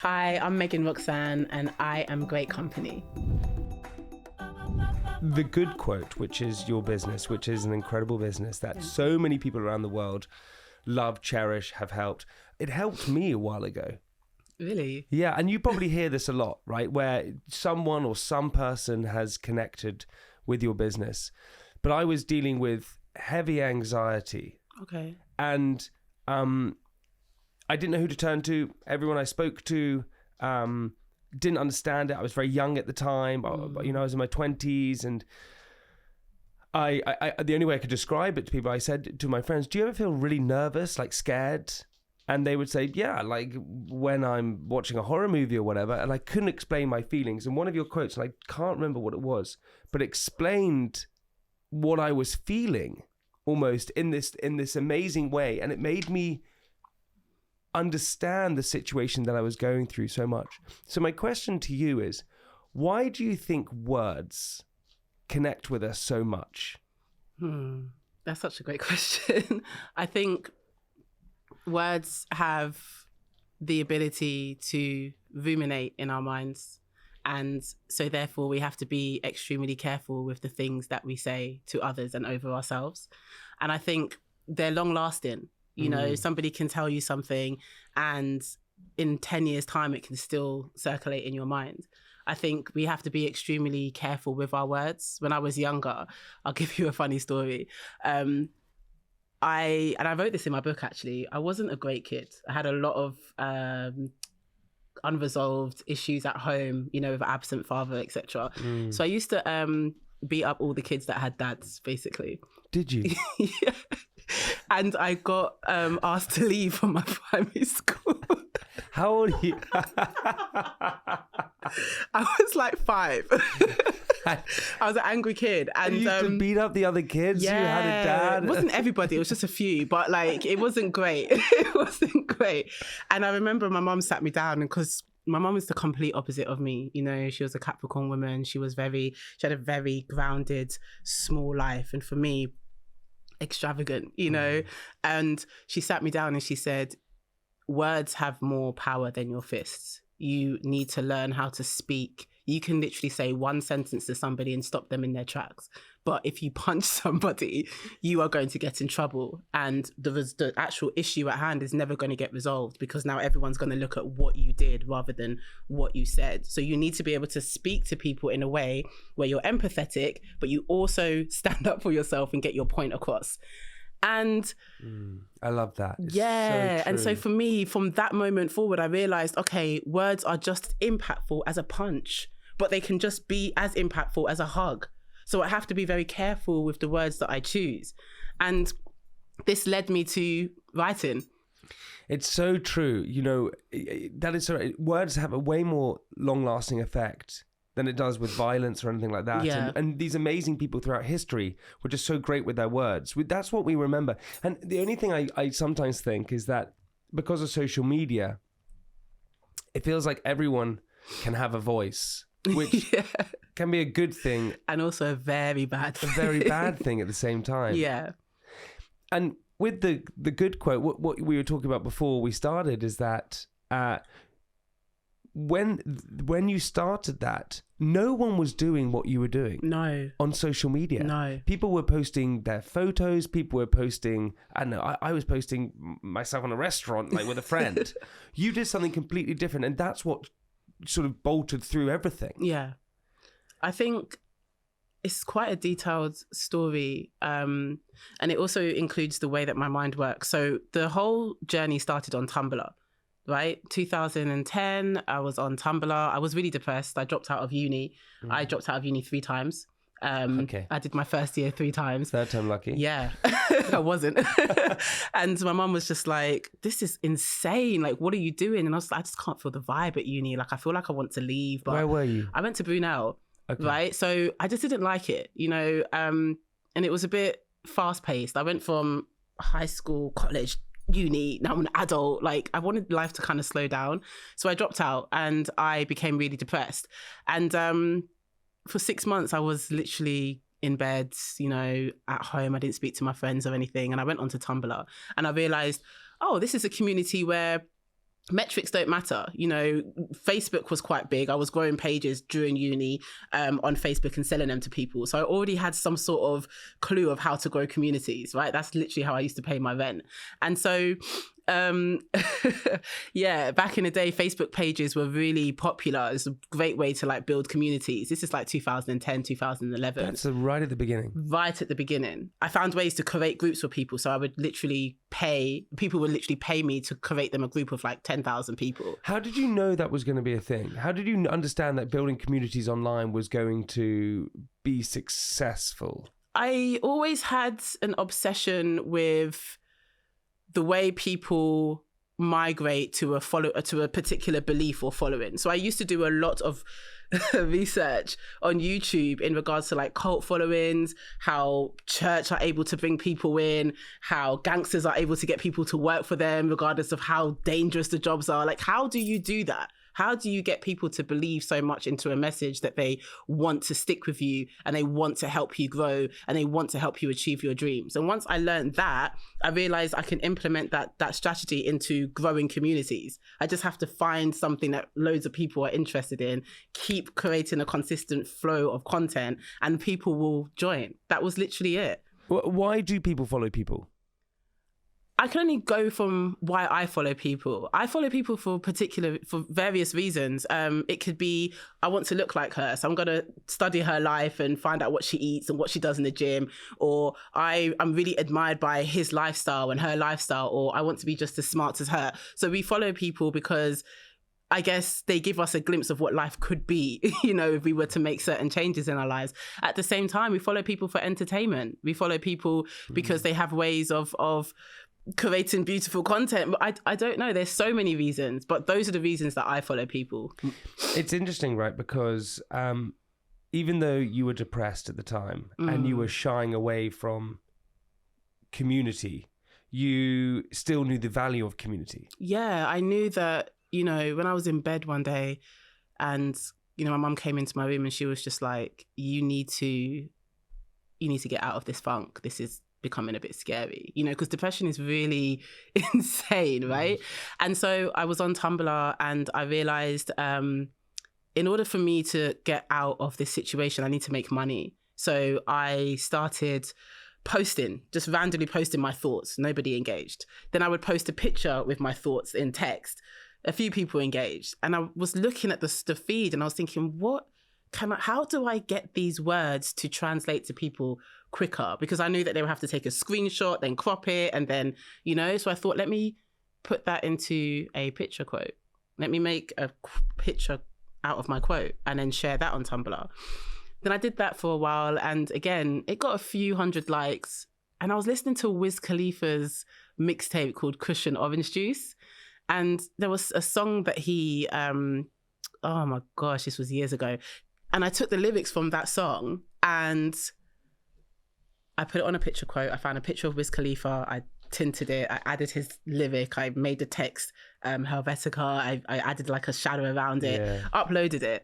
Hi, I'm Meggan Roxanne and I am great company. The Good Quote, which is your business, which is an incredible business that so many people around the world love, cherish, have helped. It helped me a while ago. Really? Yeah, and you probably hear this a lot, right? Where someone or some person has connected with your business. But I was dealing with heavy anxiety. Okay. And I didn't know who to turn to. Everyone I spoke to didn't understand it. I was very young at the time. I was in my 20s, and I the only way I could describe it to people, I said to my friends, do you ever feel really nervous, like scared? And they would say, yeah, like when I'm watching a horror movie or whatever. And I couldn't explain my feelings. And one of your quotes, and I can't remember what it was, but explained what I was feeling almost in this amazing way. And it made me understand the situation that I was going through so much. So my question to you is, why do you think words connect with us so much? That's such a great question. I think words have the ability to ruminate in our minds. And so therefore we have to be extremely careful with the things that we say to others and over ourselves. And I think they're long lasting. You know, somebody can tell you something and in 10 years' time, it can still circulate in your mind. I think we have to be extremely careful with our words. When I was younger, I'll give you a funny story. I wrote this in my book, actually. I wasn't a great kid. I had a lot of unresolved issues at home, you know, with an absent father, etc. So I used to beat up all the kids that had dads, basically. Did you? Yeah. And I got asked to leave from my primary school. How old are you? I was like 5. I was an angry kid. And you used to beat up the other kids? Yeah, you had a dad? It wasn't everybody, it was just a few. But like, it wasn't great. It wasn't great. And I remember my mum sat me down, and because my mum was the complete opposite of me. You know, she was a Capricorn woman. She had a very grounded, small life. And for me, extravagant, you know. And she sat me down and she said, words have more power than your fists. You need to learn how to speak. You can literally say one sentence to somebody and stop them in their tracks. But if you punch somebody, you are going to get in trouble. And the actual issue at hand is never going to get resolved, because now everyone's going to look at what you did rather than what you said. So you need to be able to speak to people in a way where you're empathetic, but you also stand up for yourself and get your point across. And I love that. It's yeah. So and so for me, from that moment forward, I realized, okay, words are just impactful as a punch, but they can just be as impactful as a hug. So I have to be very careful with the words that I choose. And this led me to writing. It's so true. You know, that is so, words have a way more long-lasting effect than it does with violence or anything like that. Yeah. And these amazing people throughout history were just so great with their words. That's what we remember. And the only thing I sometimes think is that because of social media, it feels like everyone can have a voice, which can be a good thing. And also a very bad thing. A very bad thing at the same time. Yeah. And with the good quote, what we were talking about before we started is that when you started that, no one was doing what you were doing. No. On social media. No. People were posting their photos. People were posting, I don't know, I was posting myself in a restaurant, like with a friend. You did something completely different. And that's what sort of bolted through everything. Yeah. I think it's quite a detailed story. And it also includes the way that my mind works. So the whole journey started on Tumblr. Right? 2010, I was on Tumblr. I was really depressed. I dropped out of uni. I dropped out of uni 3 times. Okay. I did my first year 3 times. Third time lucky. Yeah, I wasn't. And my mum was just like, this is insane. Like, what are you doing? And I was like, I just can't feel the vibe at uni. Like, I feel like I want to leave. But where were you? I went to Brunel, right? So I just didn't like it, you know? And it was a bit fast paced. I went from high school, college, uni, now I'm an adult. Like, I wanted life to kind of slow down. So I dropped out and I became really depressed. And for 6 months, I was literally in bed, you know, at home. I didn't speak to my friends or anything. And I went onto Tumblr and I realized, oh, this is a community where metrics don't matter. You know, Facebook was quite big. I was growing pages during uni on Facebook and selling them to people. So I already had some sort of clue of how to grow communities, right? That's literally how I used to pay my rent. And so yeah, back in the day, Facebook pages were really popular. It's a great way to like build communities. This is like 2010, 2011. That's right at the beginning. Right at the beginning. I found ways to create groups for people. So I would people would literally pay me to create them a group of like 10,000 people. How did you know that was going to be a thing? How did you understand that building communities online was going to be successful? I always had an obsession with the way people migrate to a particular belief or following. So I used to do a lot of research on YouTube in regards to like cult followings, how church are able to bring people in, how gangsters are able to get people to work for them, regardless of how dangerous the jobs are. Like, how do you do that? How do you get people to believe so much into a message that they want to stick with you and they want to help you grow and they want to help you achieve your dreams? And once I learned that, I realized I can implement that strategy into growing communities. I just have to find something that loads of people are interested in, keep creating a consistent flow of content, and people will join. That was literally it. Why do people follow people? I can only go from why I follow people. I follow people for various reasons. It could be, I want to look like her, so I'm going to study her life and find out what she eats and what she does in the gym. Or I'm really admired by his lifestyle and her lifestyle, or I want to be just as smart as her. So we follow people because I guess they give us a glimpse of what life could be, you know, if we were to make certain changes in our lives. At the same time, we follow people for entertainment. We follow people because they have ways of creating beautiful content. I don't know, there's so many reasons, but those are the reasons that I follow people. It's interesting, right? Because even though you were depressed at the time and you were shying away from community, you still knew the value of community. Yeah, I knew that, you know, when I was in bed one day and, you know, my mum came into my room and she was just like, you need to get out of this funk. This is becoming a bit scary, you know, because depression is really insane, right? And so I was on Tumblr and I realized in order for me to get out of this situation, I need to make money. So I started posting, just randomly posting my thoughts. Nobody engaged. Then I would post a picture with my thoughts in text. A few people engaged. And I was looking at the feed and I was thinking, how do I get these words to translate to people quicker? Because I knew that they would have to take a screenshot, then crop it, and then, you know, so I thought, let me put that into a picture quote. Let me make a picture out of my quote and then share that on Tumblr. Then I did that for a while, and again, it got a few hundred likes. And I was listening to Wiz Khalifa's mixtape called Kush and Wizdom. And there was a song that he, oh my gosh, this was years ago. And I took the lyrics from that song and I put it on a picture quote. I found a picture of Wiz Khalifa. I tinted it. I added his lyric. I made the text Helvetica. I added like a shadow around it, uploaded it.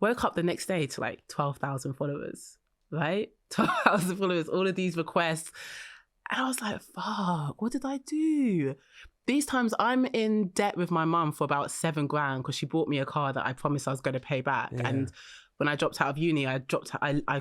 Woke up the next day to like 12,000 followers, right? 12,000 followers, all of these requests. And I was like, fuck, what did I do? These times I'm in debt with my mum for about $7,000 because she bought me a car that I promised I was going to pay back. Yeah. And when I dropped out of uni, I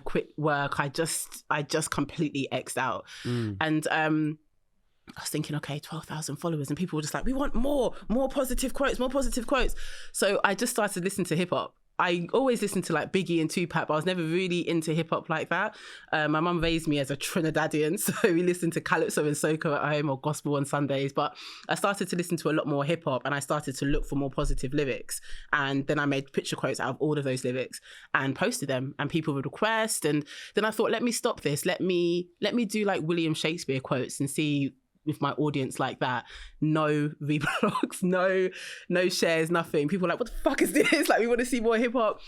quit work. I just completely X'd out. And I was thinking, okay, 12,000 followers, and people were just like, we want more positive quotes, more positive quotes. So I just started listening to hip hop. I always listened to like Biggie and Tupac, but I was never really into hip hop like that. My mum raised me as a Trinidadian, so we listened to calypso and soca at home, or gospel on Sundays. But I started to listen to a lot more hip hop, and I started to look for more positive lyrics. And then I made picture quotes out of all of those lyrics and posted them, and people would request. And then I thought, let me stop this. Let me do like William Shakespeare quotes and see with my audience like that. No reblogs, no shares, nothing. People are like, what the fuck is this? Like, we want to see more hip hop.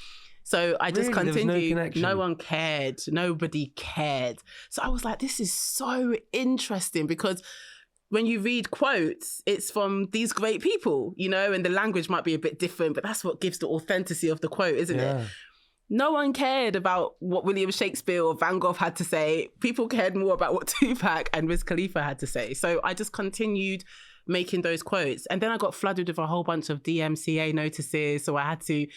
So I just continued. No one cared. Nobody cared. So I was like, this is so interesting, because when you read quotes, it's from these great people, you know, and the language might be a bit different, but that's what gives the authenticity of the quote, isn't it? No one cared about what William Shakespeare or Van Gogh had to say. People cared more about what Tupac and Wiz Khalifa had to say. So I just continued making those quotes. And then I got flooded with a whole bunch of DMCA notices. So I had to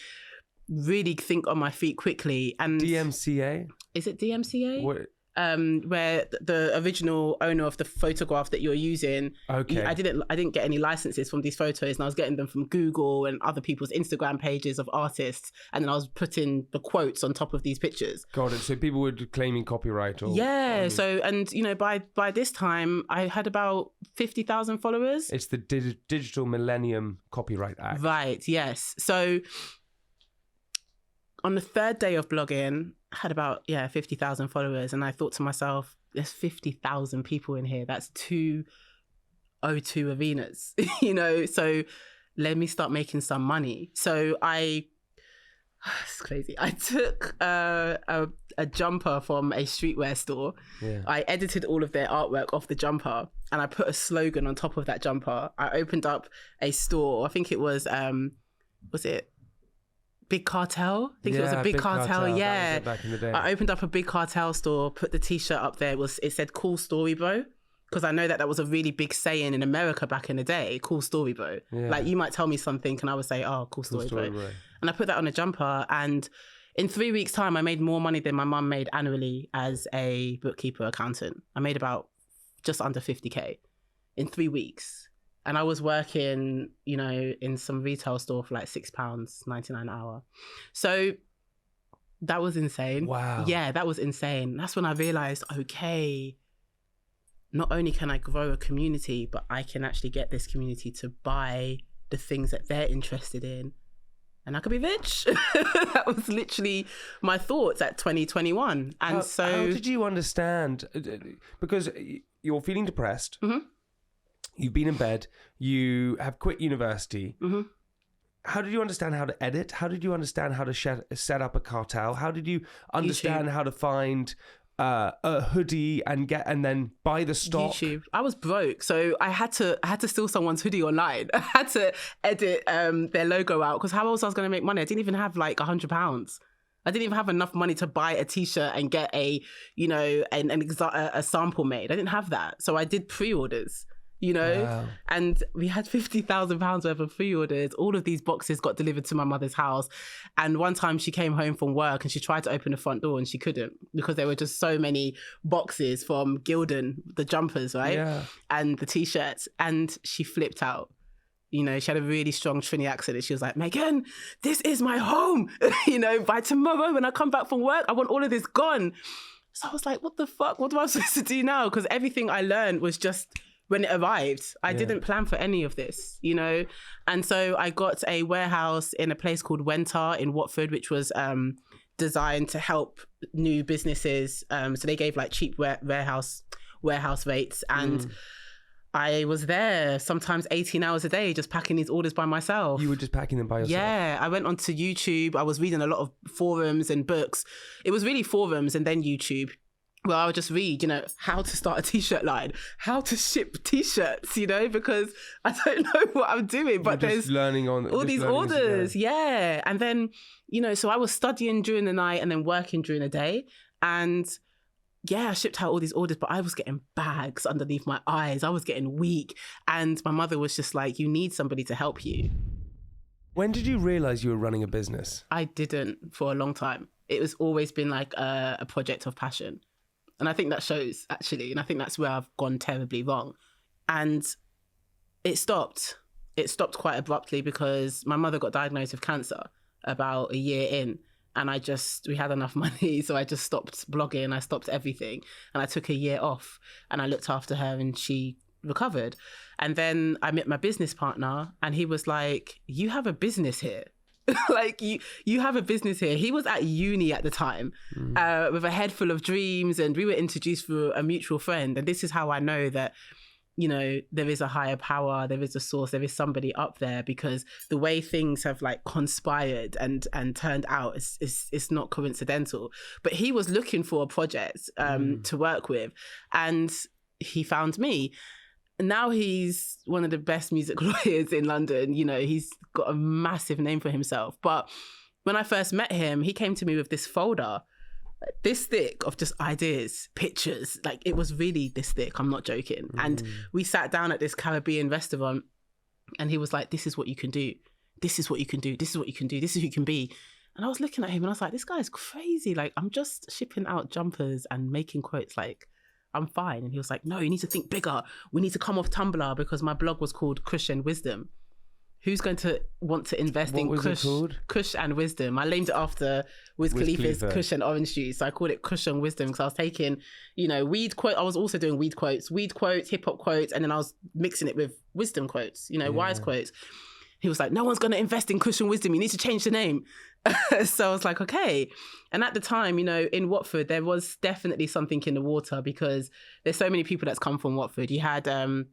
really think on my feet quickly. And DMCA? Is it DMCA? What? Where the original owner of the photograph that you're using, Okay. I didn't get any licenses from these photos, and I was getting them from Google and other people's Instagram pages of artists, and then I was putting the quotes on top of these pictures. Got it. So people were claiming copyright or... Yeah. So, and you know, by this time I had about 50,000 followers. It's the Digital Millennium Copyright Act. Right. Yes. So on the third day of blogging, I had about 50,000 followers, and I thought to myself, there's 50,000 people in here. That's 2 O2 arenas, you know. So let me start making some money. So it's crazy. I took a jumper from a streetwear store. Yeah. I edited all of their artwork off the jumper, and I put a slogan on top of that jumper. I opened up a store. I think it was it Big Cartel? I think it was a Big Cartel. Yeah. Back in the day. I opened up a Big Cartel store, put the t-shirt up there. It said "Cool Story Bro," because I know that was a really big saying in America back in the day. Cool story, bro. Yeah. Like you might tell me something and I would say, "Oh, cool story, bro." And I put that on a jumper, and in 3 weeks' time, I made more money than my mum made annually as a bookkeeper accountant. I made about just under 50k in 3 weeks. And I was working, you know, in some retail store for like £6.99 an hour. So that was insane. Wow. Yeah, that was insane. That's when I realized, okay, not only can I grow a community, but I can actually get this community to buy the things that they're interested in. And I could be rich. That was literally my thoughts at 2021. And how did you understand? Because you're feeling depressed. Mm-hmm. You've been in bed. You have quit university. Mm-hmm. How did you understand how to edit? How did you understand how to set up a cartel? How did you understand how to find a hoodie and then buy the stock? YouTube. I was broke, so I had to steal someone's hoodie online. I had to edit their logo out, because how else I was going to make money? I didn't even have like £100. I didn't even have enough money to buy a t-shirt and get a sample made. I didn't have that, so I did pre-orders. You know, wow. And we had £50,000 worth of pre-orders. All of these boxes got delivered to my mother's house. And one time she came home from work and she tried to open the front door and she couldn't, because there were just so many boxes from Gildan, the jumpers, right? Yeah. And the t-shirts. And she flipped out. You know, she had a really strong Trini accent. And she was like, "Meggan, this is my home. You know, by tomorrow when I come back from work, I want all of this gone." So I was like, what the fuck? What am I supposed to do now? Because everything I learned was just... when it arrived. I didn't plan for any of this, you know? And so I got a warehouse in a place called Wentar in Watford, which was designed to help new businesses. So they gave like cheap warehouse rates. And I was there sometimes 18 hours a day, just packing these orders by myself. You were just packing them by yourself? Yeah. I went onto YouTube. I was reading a lot of forums and books. It was really forums and then YouTube. Well, I would just read, you know, how to start a t-shirt line, how to ship t-shirts, you know, because I don't know what I'm doing, but there's learning on all these orders. Yeah. And then, you know, so I was studying during the night and then working during the day. And yeah, I shipped out all these orders, but I was getting bags underneath my eyes. I was getting weak. And my mother was just like, you need somebody to help you. When did you realize you were running a business? I didn't for a long time. It was always been like a project of passion. And I think that shows, actually. And I think that's where I've gone terribly wrong. And it stopped. It stopped quite abruptly because my mother got diagnosed with cancer about a year in. And we had enough money. So I just stopped blogging. I stopped everything. And I took a year off. And I looked after her and she recovered. And then I met my business partner. And he was like, you have a business here. Like you have a business here. He was at uni at the time with a head full of dreams, and we were introduced through a mutual friend. And this is how I know that, you know, there is a higher power, there is a source, there is somebody up there, because the way things have like conspired and turned out is not coincidental. But he was looking for a project to work with, and he found me. Now he's one of the best music lawyers in London. You know, he's got a massive name for himself. But when I first met him, he came to me with this folder this thick of just ideas, pictures. Like, it was really this thick. I'm not joking. And we sat down at this Caribbean restaurant, and he was like, this is what you can do. This is what you can do. This is what you can do. This is who you can be. And I was looking at him and I was like, this guy's crazy. Like, I'm just shipping out jumpers and making quotes. Like, I'm fine. And he was like, no, you need to think bigger. We need to come off Tumblr, because my blog was called Kush and Wizdom. Who's going to want to invest in Kush and Wizdom? I named it after Wiz Khalifa's Kush and Orange Juice. So I called it Kush and Wizdom because I was taking, weed quote. I was also doing weed quotes, hip hop quotes, and then I was mixing it with wisdom quotes, wise quotes. He was like, no one's going to invest in Kush and Wizdom. You need to change the name. So I was like, okay. And at the time, in Watford, there was definitely something in the water, because there's so many people that's come from Watford. You had,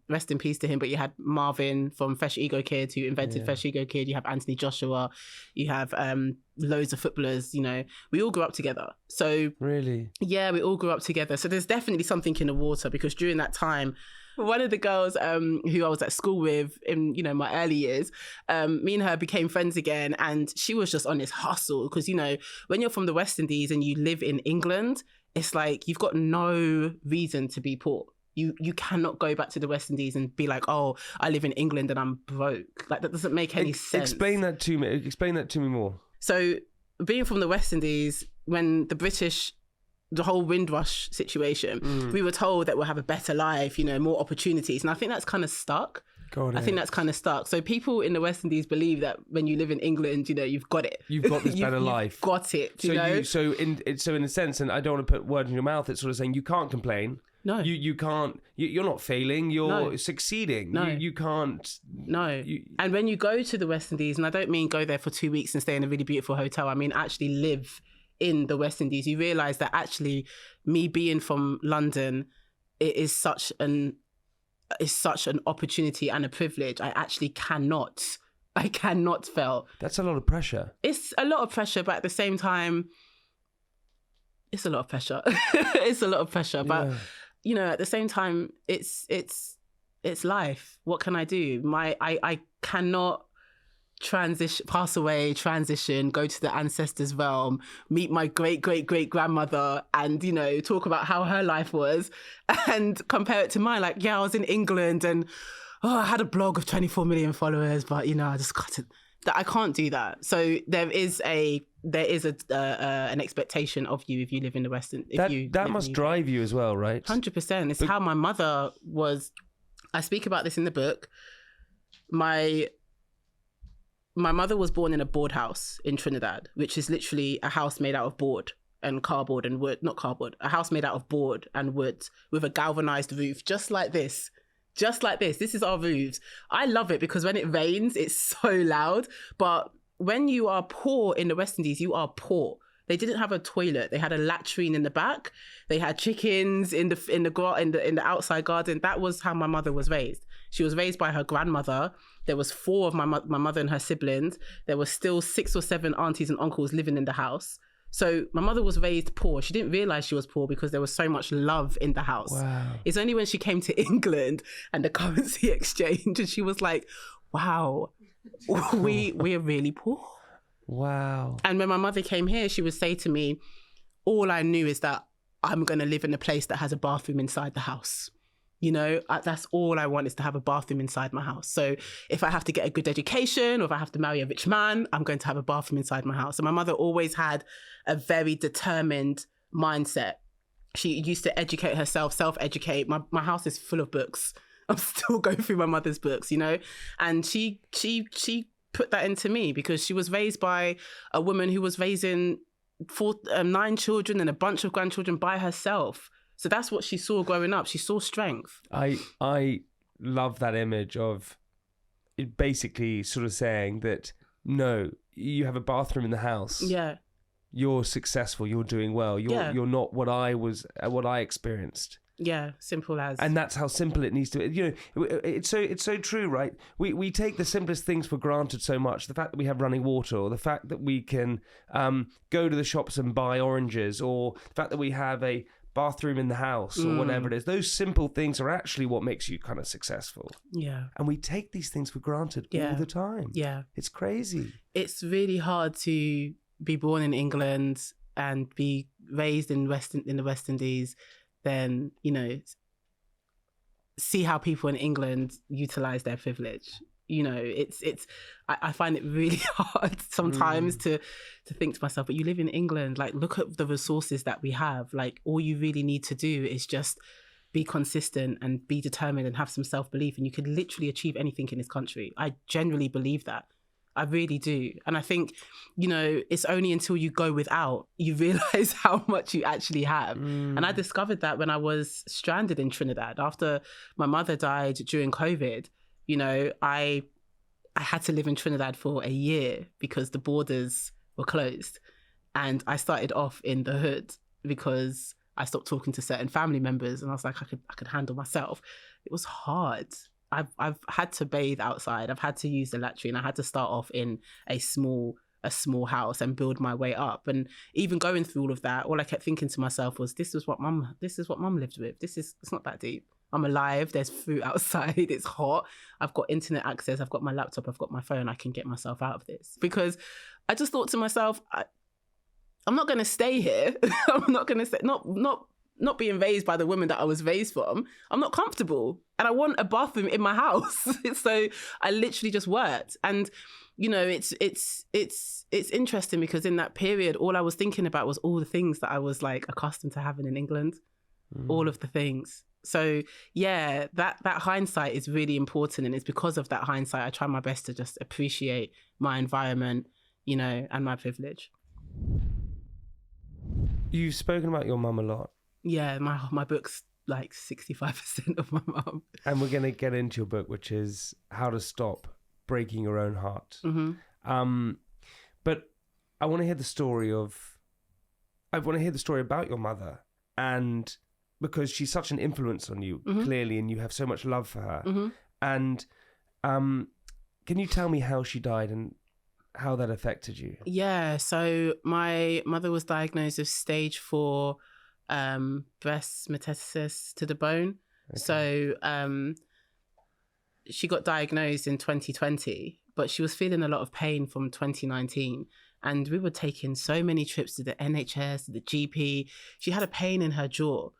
rest in peace to him, but you had Marvin from Fresh Ego Kid, who invented Fresh Ego Kid. You have Anthony Joshua. You have loads of footballers, We all grew up together. So really? Yeah, we all grew up together. So there's definitely something in the water, because during that time, one of the girls who I was at school with in, my early years, me and her became friends again, and she was just on this hustle because, when you're from the West Indies and you live in England, it's like you've got no reason to be poor. You cannot go back to the West Indies and be like, oh, I live in England and I'm broke. Like, that doesn't make any sense. Explain that to me more. So being from the West Indies, when the whole Windrush situation, we were told that we'll have a better life, more opportunities. And I think that's kind of stuck. So people in the West Indies believe that when you live in England, you've got it. You've got this better life. You've got it, So in a sense, and I don't want to put words in your mouth, it's sort of saying you can't complain. No. You can't, you're not failing, you're succeeding. No. You can't. No. And when you go to the West Indies, and I don't mean go there for 2 weeks and stay in a really beautiful hotel, I mean actually live in the West Indies, you realise that actually me being from London, it is such an opportunity and a privilege. I cannot fail. That's a lot of pressure. It's a lot of pressure, but at the same time, it's a lot of pressure. It's a lot of pressure, but at the same time, it's life. What can I do? I cannot pass away, transition, go to the ancestors' realm, meet my great-great-great-grandmother and, talk about how her life was and compare it to mine. Like, I was in England and, I had a blog of 24 million followers, but, I just got to... I can't do that. So there is an expectation of you if you live in the Western... That must drive you as well, right? 100%. It's how my mother was... I speak about this in the book. My mother was born in a board house in Trinidad, which is literally a house made out of board and cardboard and wood. Not cardboard, a house made out of board and wood with a galvanized roof, just like this. Just like this. This is our roofs. I love it because when it rains, it's so loud. But when you are poor in the West Indies, you are poor. They didn't have a toilet. They had a latrine in the back. They had chickens in the outside garden. That was how my mother was raised. She was raised by her grandmother. There was 4 of my mother and her siblings. There were still 6 or 7 aunties and uncles living in the house. So my mother was raised poor. She didn't realize she was poor because there was so much love in the house. Wow. It's only when she came to England and the currency exchange and she was like, wow, we're really poor. Wow. And when my mother came here, she would say to me, all I knew is that I'm going to live in a place that has a bathroom inside the house. That's all I want, is to have a bathroom inside my house. So if I have to get a good education or if I have to marry a rich man, I'm going to have a bathroom inside my house. So my mother always had a very determined mindset. She used to educate herself, self-educate. My house is full of books. I'm still going through my mother's books, and she put that into me because she was raised by a woman who was raising 9 children and a bunch of grandchildren by herself. So that's what she saw growing up. She saw strength. I love that image of it basically sort of saying that, no, you have a bathroom in the house. Yeah. You're successful. You're doing well. You're not what I experienced. Yeah, simple as. And that's how simple it needs to be. It's so true, right? We take the simplest things for granted so much. The fact that we have running water, or the fact that we can go to the shops and buy oranges, or the fact that we have a bathroom in the house or whatever it is. Those simple things are actually what makes you kind of successful. Yeah. And we take these things for granted all the time. Yeah. It's crazy. It's really hard to be born in England and be raised in the West Indies, then, you know, see how people in England utilize their privilege. You know, I find it really hard sometimes to think to myself, but you live in England, like, look at the resources that we have. Like, all you really need to do is just be consistent and be determined and have some self-belief, and you could literally achieve anything in this country. I genuinely believe that. I really do. And I think, you know, it's only until you go without, you realize how much you actually have. And I discovered that when I was stranded in Trinidad after my mother died during COVID. You know, I had to live in Trinidad for a year because the borders were closed. And I started off in the hood because I stopped talking to certain family members, and I was like, I could handle myself. It was hard. I've had to bathe outside. I've had to use the latrine. I had to start off in a small house and build my way up. And even going through all of that, all I kept thinking to myself was, this is what mum lived with. It's not that deep. I'm alive. There's fruit outside. It's hot. I've got internet access. I've got my laptop. I've got my phone. I can get myself out of this. Because I just thought to myself, I'm not going to stay here. I'm not going to stay, not being raised by the woman that I was raised from. I'm not comfortable. And I want a bathroom in my house. So I literally just worked. And, you know, it's interesting because in that period, all I was thinking about was all the things that I was like accustomed to having in England. All of the things. So yeah, that hindsight is really important, and it's because of that hindsight I try my best to just appreciate my environment, you know, and my privilege. You've spoken about your mum a lot. Yeah, my book's like 65% of my mum. And we're going to get into your book, which is How to Stop Breaking Your Own Heart. But I want to hear the story about your mother, and because she's such an influence on you, clearly, and you have so much love for her. And can you tell me how she died and how that affected you? Yeah, so my mother was diagnosed with stage 4 breast metastasis to the bone. Okay. So she got diagnosed in 2020, but she was feeling a lot of pain from 2019. And we were taking so many trips to the NHS, to the GP. She had a pain in her jaw.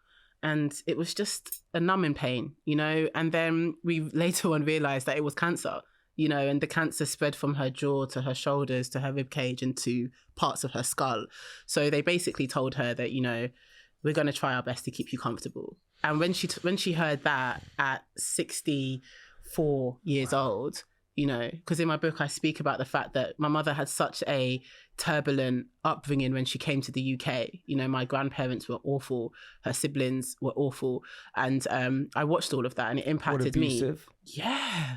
And it was just a numbing pain, you know. And then we later on realised that it was cancer, you know, and the cancer spread from her jaw to her shoulders to her rib cage and to parts of her skull. So they basically told her that, you know, we're going to try our best to keep you comfortable. And when she heard that at 64 years old, you know, because in my book I speak about the fact that my mother had such a turbulent upbringing when she came to the UK. You know, my grandparents were awful, her siblings were awful, and I watched all of that and it impacted me. Yeah,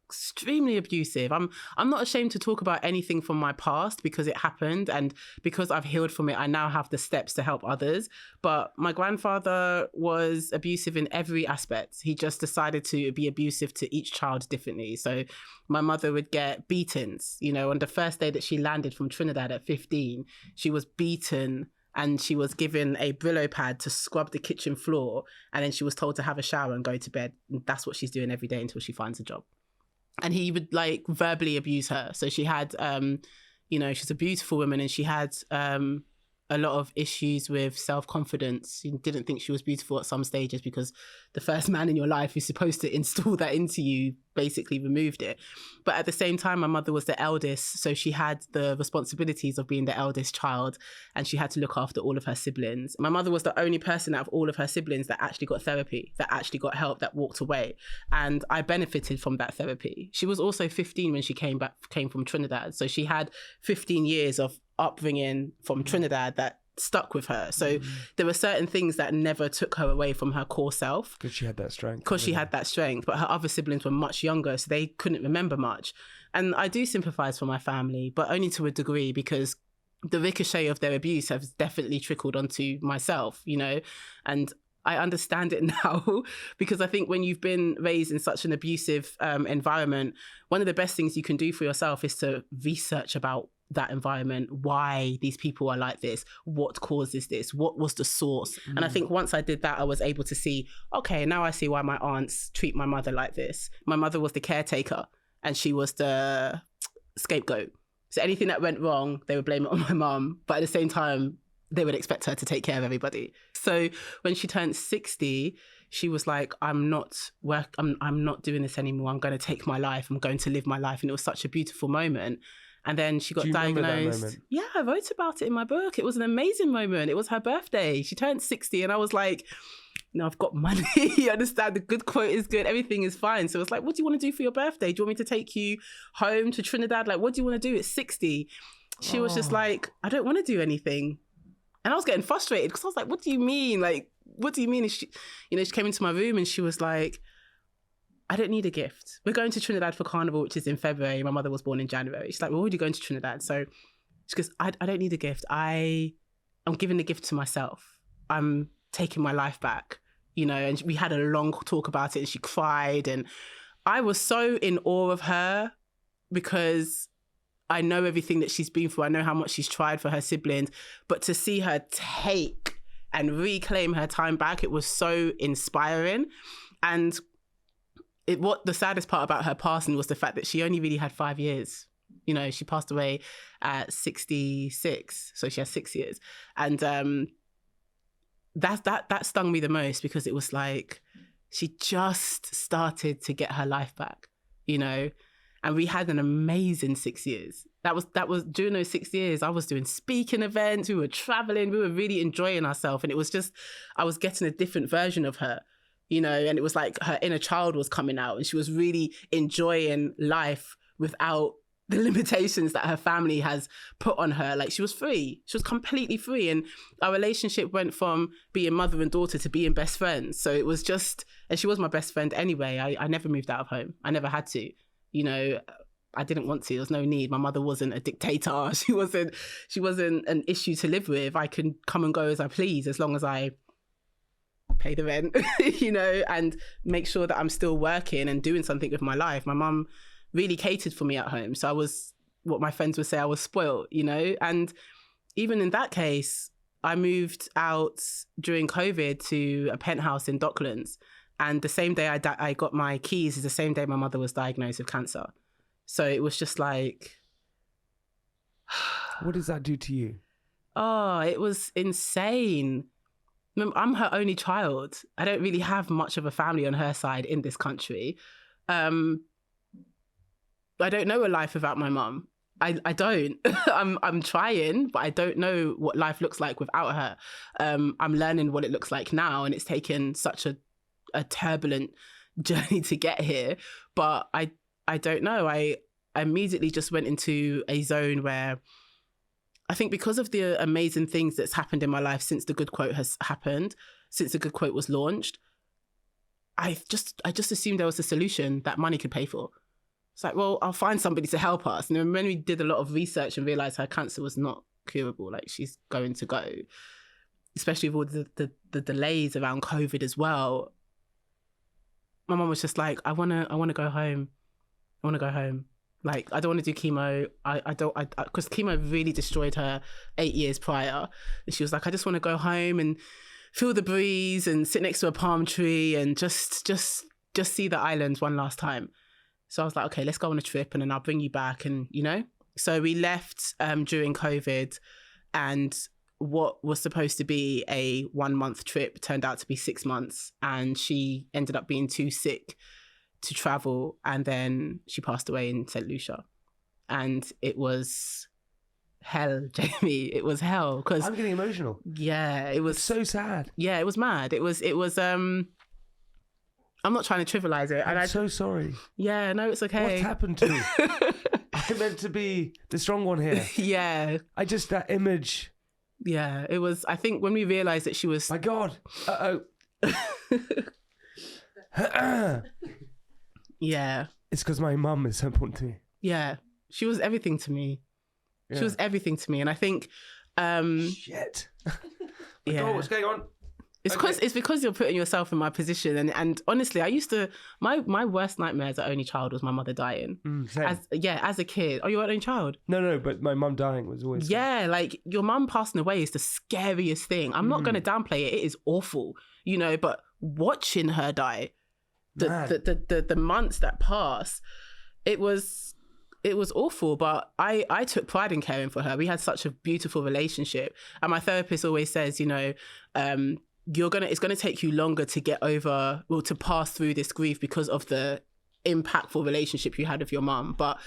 extremely abusive. I'm not ashamed to talk about anything from my past because it happened, and because I've healed from it, I now have the steps to help others. But my grandfather was abusive in every aspect. He just decided to be abusive to each child differently. So my mother would get beatings, you know, on the first day that she landed from Trinidad at 15, she was beaten and she was given a Brillo pad to scrub the kitchen floor, and then she was told to have a shower and go to bed. And that's what she's doing every day until she finds a job. And he would like verbally abuse her. So she had, you know, she's a beautiful woman, and she had a lot of issues with self-confidence. She didn't think she was beautiful at some stages because the first man in your life who's supposed to install that into you basically removed it. But at the same time, my mother was the eldest, so she had the responsibilities of being the eldest child, and she had to look after all of her siblings. My mother was the only person out of all of her siblings that actually got therapy, that actually got help, that walked away. And I benefited from that therapy. She was also 15 when she came from Trinidad. So she had 15 years of upbringing from Trinidad that stuck with her. So there were certain things that never took her away from her core self. Because she had that strength. But her other siblings were much younger, so they couldn't remember much. And I do sympathise for my family, but only to a degree, because the ricochet of their abuse has definitely trickled onto myself, you know, and I understand it now, because I think when you've been raised in such an abusive environment, one of the best things you can do for yourself is to research about that environment, why these people are like this, what causes this, what was the source. And I think once I did that, I was able to see, okay, now I see why my aunts treat my mother like this. My mother was the caretaker and she was the scapegoat. So anything that went wrong, they would blame it on my mum. But at the same time, they would expect her to take care of everybody. So when she turned 60, she was like, I'm not doing this anymore. I'm going to take my life. I'm going to live my life. And it was such a beautiful moment. And then she got diagnosed. Yeah, I wrote about it in my book. It was an amazing moment. It was her birthday. She turned 60 and I was like, no, I've got money. You understand? The good quote is good. Everything is fine. So it's like, what do you want to do for your birthday? Do you want me to take you home to Trinidad? Like, what do you want to do? It's 60. She was just like, I don't want to do anything. And I was getting frustrated because I was like, what do you mean? Like, what do you mean? And she came into my room and she was like, I don't need a gift. We're going to Trinidad for Carnival, which is in February. My mother was born in January. She's like, we're already going to Trinidad. So she goes, I don't need a gift. I'm giving the gift to myself. I'm taking my life back, and we had a long talk about it and she cried. And I was so in awe of her because I know everything that she's been through. I know how much she's tried for her siblings, but to see her take and reclaim her time back, it was so inspiring. And what the saddest part about her passing was the fact that she only really had 5 years. She passed away at 66, so she has 6 years. And that stung me the most because it was like she just started to get her life back, and we had an amazing 6 years. That was during those 6 years, I was doing speaking events, we were traveling, we were really enjoying ourselves. And it was just, I was getting a different version of her, and it was like her inner child was coming out and she was really enjoying life without the limitations that her family has put on her. Like, she was free. She was completely free. And our relationship went from being mother and daughter to being best friends. So it was just, and she was my best friend anyway. I never moved out of home. I never had to, I didn't want to. There was no need. My mother wasn't a dictator. She wasn't an issue to live with. I can come and go as I please as long as I pay the rent, and make sure that I'm still working and doing something with my life. My mum really catered for me at home. So I was, what my friends would say, I was spoiled, and even in that case, I moved out during COVID to a penthouse in Docklands. And the same day I got my keys is the same day my mother was diagnosed with cancer. So it was just like... What does that do to you? Oh, it was insane. I'm her only child. I don't really have much of a family on her side in this country. I don't know a life without my mum. I don't. I'm trying, but I don't know what life looks like without her. I'm learning what it looks like now, and it's taken such a turbulent journey to get here. But I don't know. I immediately just went into a zone where I think because of the amazing things that's happened in my life since the good quote has happened, since the good quote was launched, I just assumed there was a solution that money could pay for. It's like, well, I'll find somebody to help us. And then when we did a lot of research and realised her cancer was not curable, like she's going to go, especially with all the delays around COVID as well. My mum was just like, I want to go home. I want to go home. Like, I don't want to do chemo. Because chemo really destroyed her 8 years prior. And she was like, I just want to go home and feel the breeze and sit next to a palm tree and just see the islands one last time. So I was like, okay, let's go on a trip and then I'll bring you back. And, so we left during COVID, and what was supposed to be a 1 month trip turned out to be 6 months. And she ended up being too sick to travel. And then she passed away in St Lucia. And it was hell, Jamie. It was hell. Because I'm getting emotional. Yeah, it was. It's so sad. Yeah, it was mad. It was I'm not trying to trivialize it. I'm so sorry. Yeah, no, it's okay. What's happened to you? I meant to be the strong one here. Yeah. That image. Yeah, it was, I think when we realised that she was... My God. Uh-oh. Yeah. It's because my mum is so important to me. Yeah. She was everything to me. Yeah. She was everything to me. And I think... Shit. Yeah. God, what's going on? It's because you're putting yourself in my position, and honestly, I used to my worst nightmare as an only child was my mother dying. Same. As a kid. Oh, you were an only child? No, but my mum dying was always like your mum passing away is the scariest thing. I'm not going to downplay it. It is awful, but watching her die, the months that pass, it was it was awful, but I took pride in caring for her. We had such a beautiful relationship. And my therapist always says, you know, it's gonna take you longer to get over, well, to pass through this grief because of the impactful relationship you had with your mum. But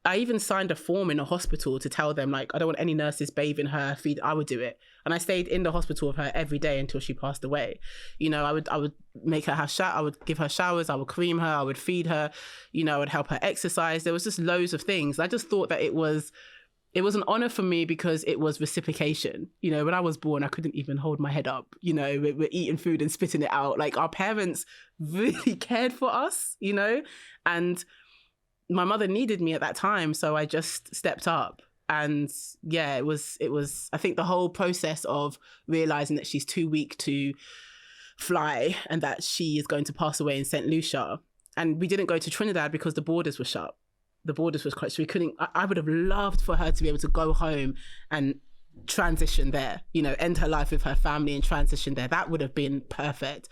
I even signed a form in a hospital to tell them, like, I don't want any nurses bathing her, I would do it. And I stayed in the hospital with her every day until she passed away. You know, I would make her have I would give her showers, I would cream her, I would feed her, you know, I would help her exercise. There was just loads of things. I just thought that it was an honor for me because it was reciprocation. You know, when I was born, I couldn't even hold my head up. You know, we're eating food and spitting it out. Like, our parents really cared for us, you know, and my mother needed me at that time, so I just stepped up. And yeah, it was I think the whole process of realizing that she's too weak to fly and that she is going to pass away in St Lucia. And we didn't go to Trinidad because the borders were shut. The borders was closed, so we couldn't. I would have loved for her to be able to go home and transition there, you know, end her life with her family and transition there. That would have been perfect.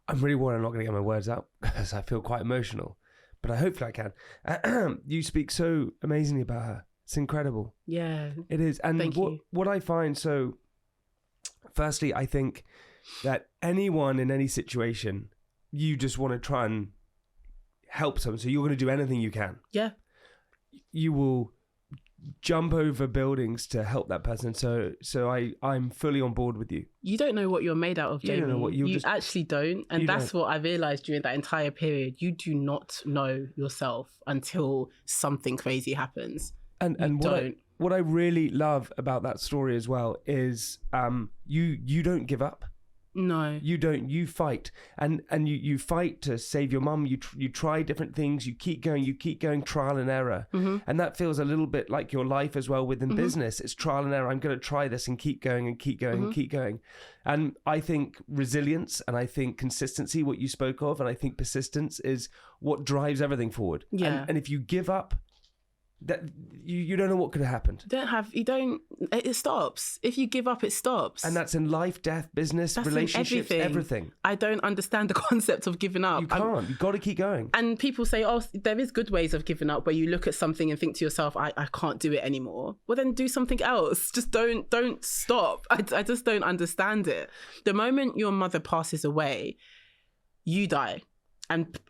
I'm really worried I'm not going to get my words out because I feel quite emotional. But hopefully I can. You speak so amazingly about her. It's incredible. Yeah. It is. And Thank you. What I find, so firstly, I think that anyone in any situation, you just want to try and help someone. So you're going to do anything you can. Yeah. You will jump over buildings to help that person. So I'm fully on board with you. You don't know what you're made out of, Jamie. You don't know what you actually don't. And that's what I realized during that entire period. You do not know yourself until something crazy happens. And what I really love about that story as well is you don't give up. No, you don't. You fight, and you fight to save your mum. You try different things. You keep going, trial and error, and that feels a little bit like your life as well within business. It's trial and error. I'm going to try this and keep going and keep going and keep going. And I think resilience and I think consistency, what you spoke of, and I think persistence is what drives everything forward. Yeah. And if you give up, that you don't know what could have happened. It stops. If you give up, it stops. And that's in life, death, business, that's relationships, everything. I don't understand the concept of giving up. You can't. You've got to keep going. And people say, oh, there is good ways of giving up where you look at something and think to yourself, I can't do it anymore. Well, then do something else. Just don't stop. I just don't understand it. The moment your mother passes away, you die. And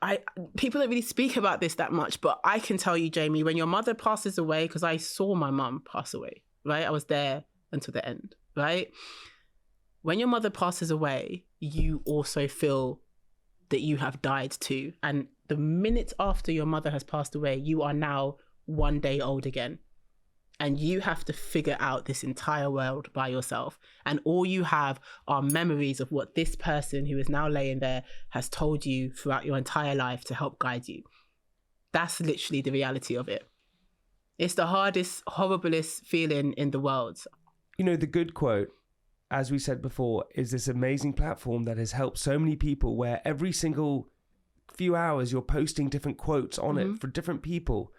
people don't really speak about this that much, but I can tell you, Jamie, when your mother passes away, because I saw my mum pass away, right? I was there until the end, right? When your mother passes away, you also feel that you have died too. And the minute after your mother has passed away, you are now 1 day old again. And you have to figure out this entire world by yourself. And all you have are memories of what this person who is now laying there has told you throughout your entire life to help guide you. That's literally the reality of it. It's the hardest, horriblest feeling in the world. You know, the good quote, as we said before, is this amazing platform that has helped so many people where every single few hours you're posting different quotes on it for different people.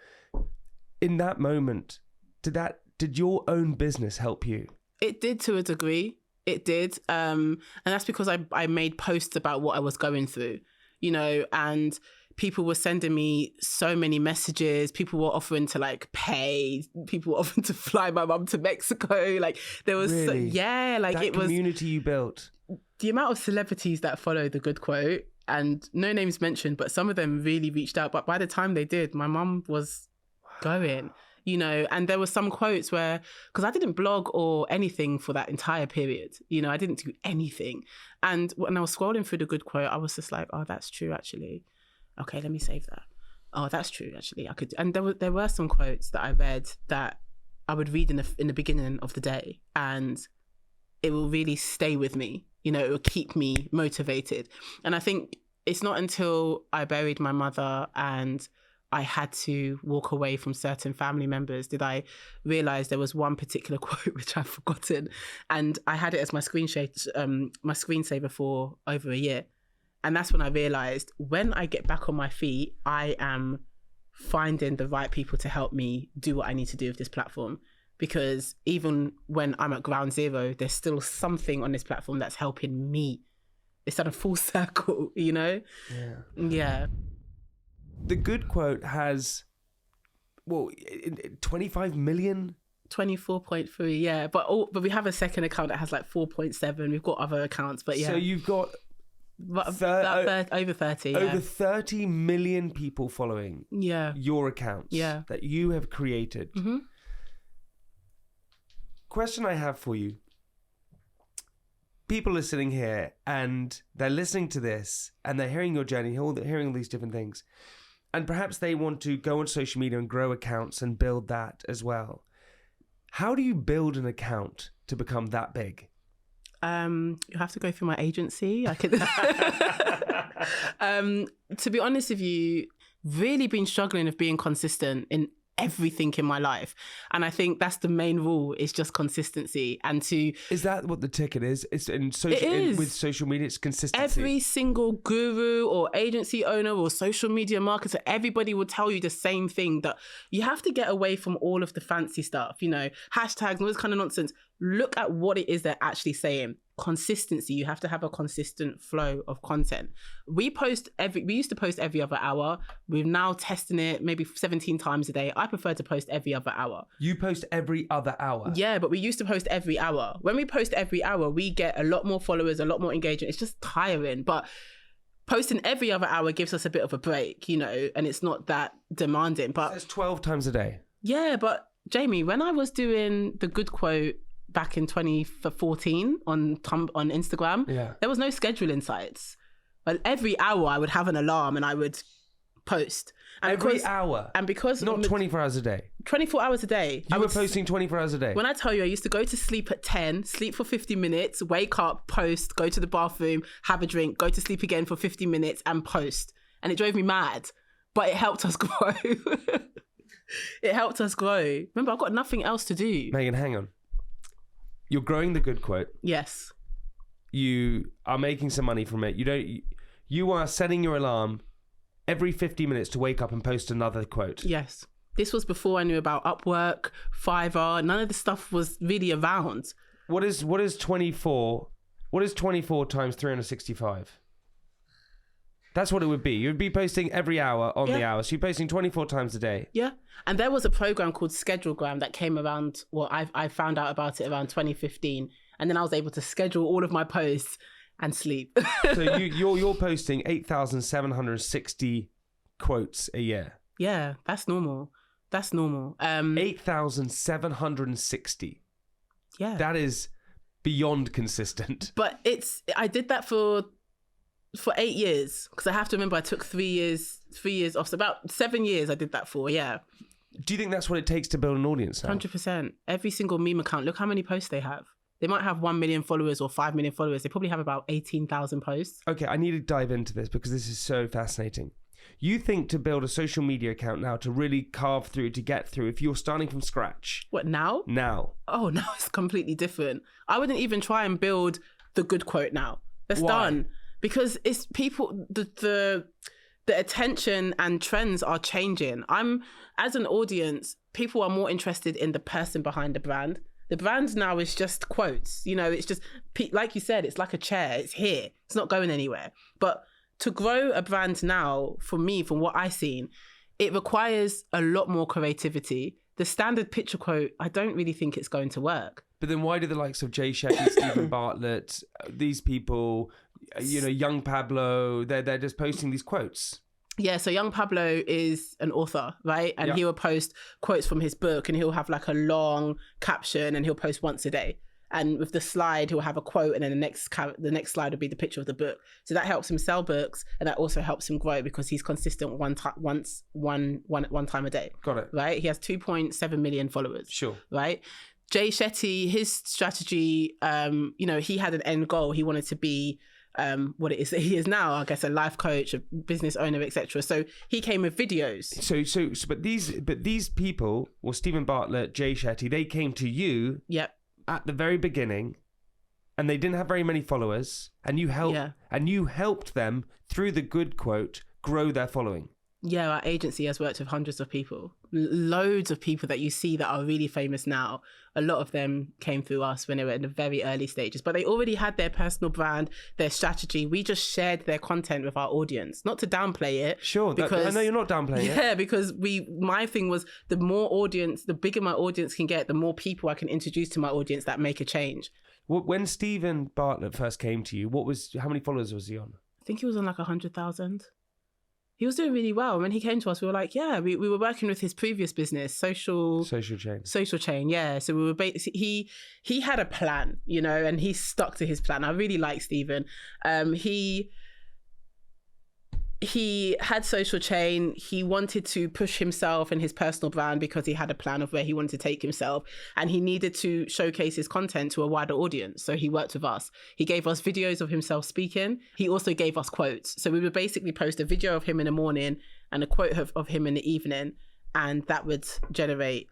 In that moment, did your own business help you? It did to a degree. It did. And that's because I made posts about what I was going through, you know, and people were sending me so many messages. People were offering to like pay. People were offering to fly my mum to Mexico. Like there was, really? Like it was. That community you built. The amount of celebrities that follow the good quote, and no names mentioned, but some of them really reached out. But by the time they did, my mum was going. You know, and there were some quotes where, because I didn't blog or anything for that entire period, you know, I didn't do anything. And when I was scrolling through the good quote, I was just like, oh, that's true, actually. Okay, let me save that. Oh, that's true, actually. I could. And there were some quotes that I read that I would read in the beginning of the day, and it will really stay with me. You know, it will keep me motivated. And I think it's not until I buried my mother and I had to walk away from certain family members did I realize there was one particular quote which I've forgotten, and I had it as my screensaver for over a year. And that's when I realized when I get back on my feet, I am finding the right people to help me do what I need to do with this platform. Because even when I'm at ground zero, there's still something on this platform that's helping me. It's at a full circle, you know? Yeah. Yeah. The good quote has well, 25 million? 24.3, yeah. But we have a second account that has like 4.7. We've got other accounts, but yeah. So you've got over 30. Over 30 million people following your accounts that you have created. Mm-hmm. Question I have for you. People are sitting here and they're listening to this and they're hearing your journey, hearing all these different things. And perhaps they want to go on social media and grow accounts and build that as well. How do you build an account to become that big? You have to go through my agency. I could. To be honest with you, really been struggling with being consistent in everything in my life, and I think that's the main rule, is just consistency. And is that what the ticket is? It's with social media, it's consistency. Every single guru or agency owner or social media marketer, everybody will tell you the same thing, that you have to get away from all of the fancy stuff, hashtags and all this kind of nonsense. Look at what it is they're actually saying. Consistency. You have to have a consistent flow of content. We used to post every other hour. We're now testing it maybe 17 times a day. I prefer to post every other hour. You post every other hour? Yeah, but we used to post every hour. When we post every hour, we get a lot more followers, a lot more engagement. It's just tiring. But posting every other hour gives us a bit of a break, and it's not that demanding. But it's 12 times a day. Yeah, but Jamie, when I was doing the good quote back in 2014 on Instagram, there was no scheduling sites. But every hour I would have an alarm and I would post. And every hour? And because... Not 24 hours a day? 24 hours a day. You were posting 24 hours a day? When I tell you, I used to go to sleep at 10, sleep for 50 minutes, wake up, post, go to the bathroom, have a drink, go to sleep again for 50 minutes and post. And it drove me mad. But it helped us grow. It helped us grow. Remember, I've got nothing else to do. Meggan, hang on. You're growing the good quote. Yes. You are making some money from it. You are setting your alarm every 50 minutes to wake up and post another quote. Yes. This was before I knew about Upwork, Fiverr. None of the stuff was really around. What is 24? What is 24 times 365? That's what it would be. You'd be posting every hour on the hour. So you're posting 24 times a day. Yeah. And there was a program called Schedulegram that came around, I found out about it around 2015. And then I was able to schedule all of my posts and sleep. So you're posting 8,760 quotes a year. Yeah, that's normal. 8,760. Yeah. That is beyond consistent. But I did that for 8 years, because I have to remember I took 3 years off. So about 7 years I did that for, yeah. Do you think that's what it takes to build an audience now? 100%. Every single meme account, look how many posts they have. They might have 1 million followers or 5 million followers. They probably have about 18,000 posts. Okay, I need to dive into this because this is so fascinating. You think to build a social media account now, to really carve through, to get through, if you're starting from scratch. What, now? Now. Oh, now it's completely different. I wouldn't even try and build the good quote now. That's done. Because it's people, the attention and trends are changing. As an audience, people are more interested in the person behind the brand. The brand now is just quotes. It's just, like you said, it's like a chair. It's here. It's not going anywhere. But to grow a brand now, for me, from what I've seen, it requires a lot more creativity. The standard picture quote, I don't really think it's going to work. But then why do the likes of Jay Shetty, Stephen Bartlett, these people, young Pablo, they're just posting these quotes? Yeah, so young Pablo is an author, right? And he will post quotes from his book, and he'll have like a long caption, and he'll post once a day. And with the slide, he'll have a quote, and then the next slide will be the picture of the book. So that helps him sell books, and that also helps him grow because he's consistent one time a day. Got it. Right? He has 2.7 million followers. Sure. Right? Jay Shetty, his strategy, he had an end goal. He wanted to be what it is that he is now, I guess, a life coach, a business owner, etc. So he came with videos. But these people, well, Stephen Bartlett, Jay Shetty, they came to you. Yep. At the very beginning, and they didn't have very many followers, and you helped them through the good quote grow their following. Yeah, our agency has worked with hundreds of people. Loads of people that you see that are really famous now. A lot of them came through us when they were in the very early stages, but they already had their personal brand, their strategy. We just shared their content with our audience, not to downplay it. Sure, because I know you're not downplaying it. Yeah, because my thing was the more audience, the bigger my audience can get, the more people I can introduce to my audience that make a change. When Stephen Bartlett first came to you, how many followers was he on? I think he was on like 100,000. He was doing really well. When he came to us, we were like, yeah, we were working with his previous business, Social Chain. Yeah. So we were he had a plan, you know, and he stuck to his plan. I really like Stephen. He had Social Chain. He wanted to push himself and his personal brand because he had a plan of where he wanted to take himself, and he needed to showcase his content to a wider audience. So he worked with us. He gave us videos of himself speaking. He also gave us quotes. So we would basically post a video of him in the morning and a quote of him in the evening, and that would generate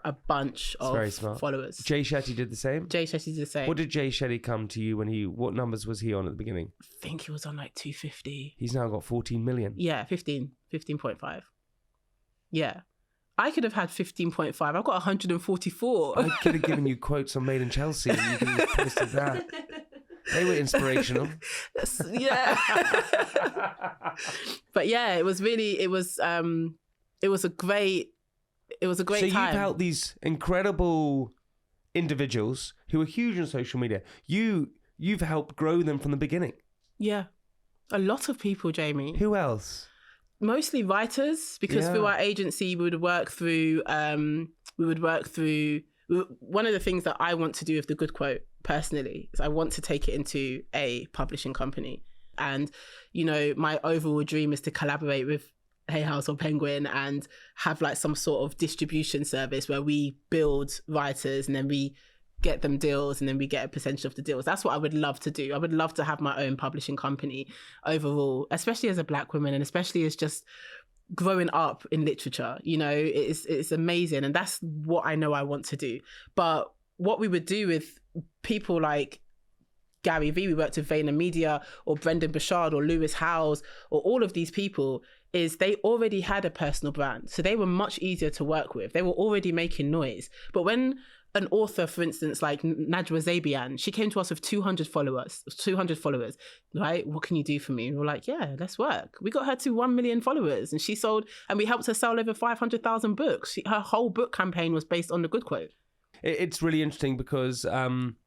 a bunch of followers. Jay Shetty did the same? Jay Shetty did the same. What did Jay Shetty come to you what numbers was he on at the beginning? I think he was on like 250. He's now got 14 million. Yeah, 15.5. Yeah. I could have had 15.5. I've got 144. I could have given you quotes on Made in Chelsea and you could have posted that. They were inspirational. Yeah. But yeah, it was a great time. So you've helped these incredible individuals who are huge on social media. You've helped grow them from the beginning. Yeah. A lot of people, Jamie. Who else? Mostly writers, because through our agency we would work through one of the things that I want to do with the Good Quote personally is I want to take it into a publishing company. And, you know, my overall dream is to collaborate with Hay House or Penguin and have like some sort of distribution service where we build writers and then we get them deals and then we get a percentage of the deals. That's what I would love to do. I would love to have my own publishing company overall, especially as a Black woman and especially as just growing up in literature. You know, it's amazing, and that's what I know I want to do. But what we would do with people like Gary Vee, we worked with VaynerMedia or Brendan Burchard or Lewis Howes or all of these people, is they already had a personal brand. So they were much easier to work with. They were already making noise. But when an author, for instance, like Najwa Zabian, she came to us with 200 followers, right? What can you do for me? And we're like, yeah, let's work. We got her to 1 million followers and she sold, and we helped her sell over 500,000 books. Her whole book campaign was based on the Good Quote. It's really interesting because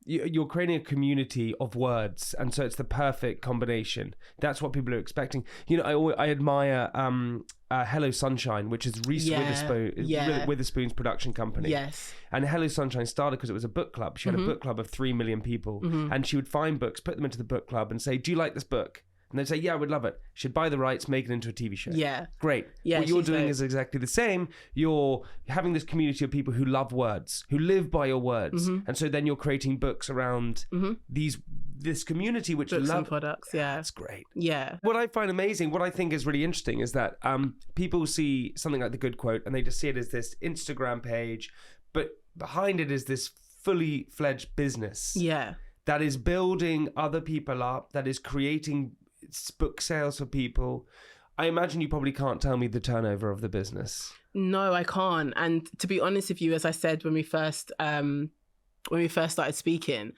you're creating a community of words, and so it's the perfect combination. That's what people are expecting. You know, I admire Hello Sunshine, which is Reese Witherspoon's production company. Yes. And Hello Sunshine started because it was a book club. She had a book club of 3 million people, and she would find books, put them into the book club, and say, "Do you like this book?" And they'd say, "Yeah, I would love it." She'd buy the rights, make it into a TV show. Yeah. Great. Yeah, what you're doing is exactly the same. You're having this community of people who love words, who live by your words. And so then you're creating books around this community which books love and products. Yeah. That's great. Yeah. What I find amazing, what I think is really interesting is that people see something like the Good Quote and they just see it as this Instagram page, but behind it is this fully fledged business. Yeah. That is building other people up, that is creating book sales for people. I imagine you probably can't tell me the turnover of the business. No, I can't. And to be honest with you, as I said when we first started speaking,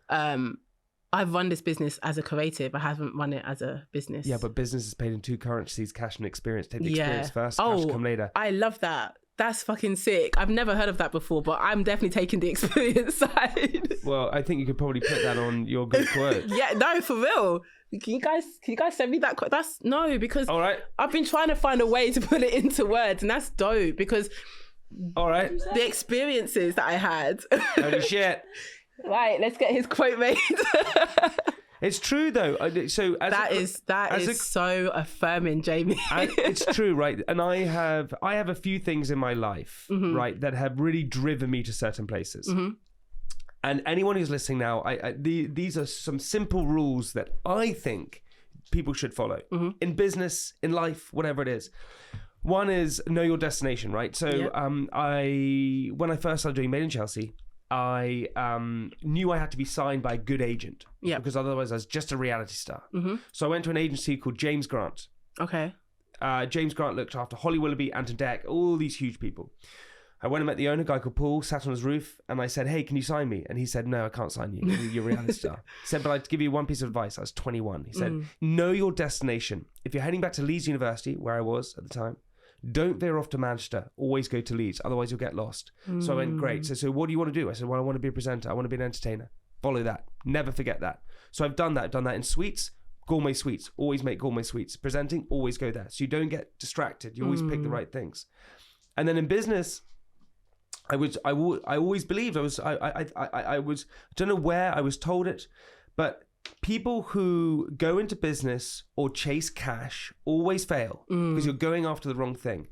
I've run this business as a creative. I haven't run it as a business. Yeah, but business is paid in 2 currencies, cash and experience. Take the experience first, cash come later. I love that. That's fucking sick. I've never heard of that before, but I'm definitely taking the experience side. Well, I think you could probably put that on your Good Quote. Yeah, no, for real. Can you guys send me that quote? Because all right. I've been trying to find a way to put it into words, and that's dope because all right, the experiences that I had. Holy shit. Right, let's get his quote made. It's true though. So that is so affirming, Jamie. It's true, right? And I have a few things in my life, right, that have really driven me to certain places. And anyone who's listening now, these are some simple rules that I think people should follow in business, in life, whatever it is. One is know your destination, right? So when I first started doing Made in Chelsea, I knew I had to be signed by a good agent because otherwise I was just a reality star. So I went to an agency called James Grant. Okay. James Grant looked after Holly Willoughby, Anton Deck, all these huge people. I went and met the owner, a guy called Paul, sat on his roof, and I said, hey, can you sign me? And he said, no, I can't sign you. You're a reality star. He said, but I'd give you one piece of advice. I was 21. He said, know your destination. If you're heading back to Leeds University, where I was at the time, don't veer off to Manchester. Always go to Leeds. Otherwise, you'll get lost. So I went, great. So what do you want to do? I said, well, I want to be a presenter. I want to be an entertainer. Follow that. Never forget that. So I've done that. I've done that in sweets, gourmet sweets. Always make gourmet sweets. Presenting, always go there. So you don't get distracted. You always pick the right things. And then in business, I always believed I don't know where I was told it, but people who go into business or chase cash always fail because you're going after the wrong thing.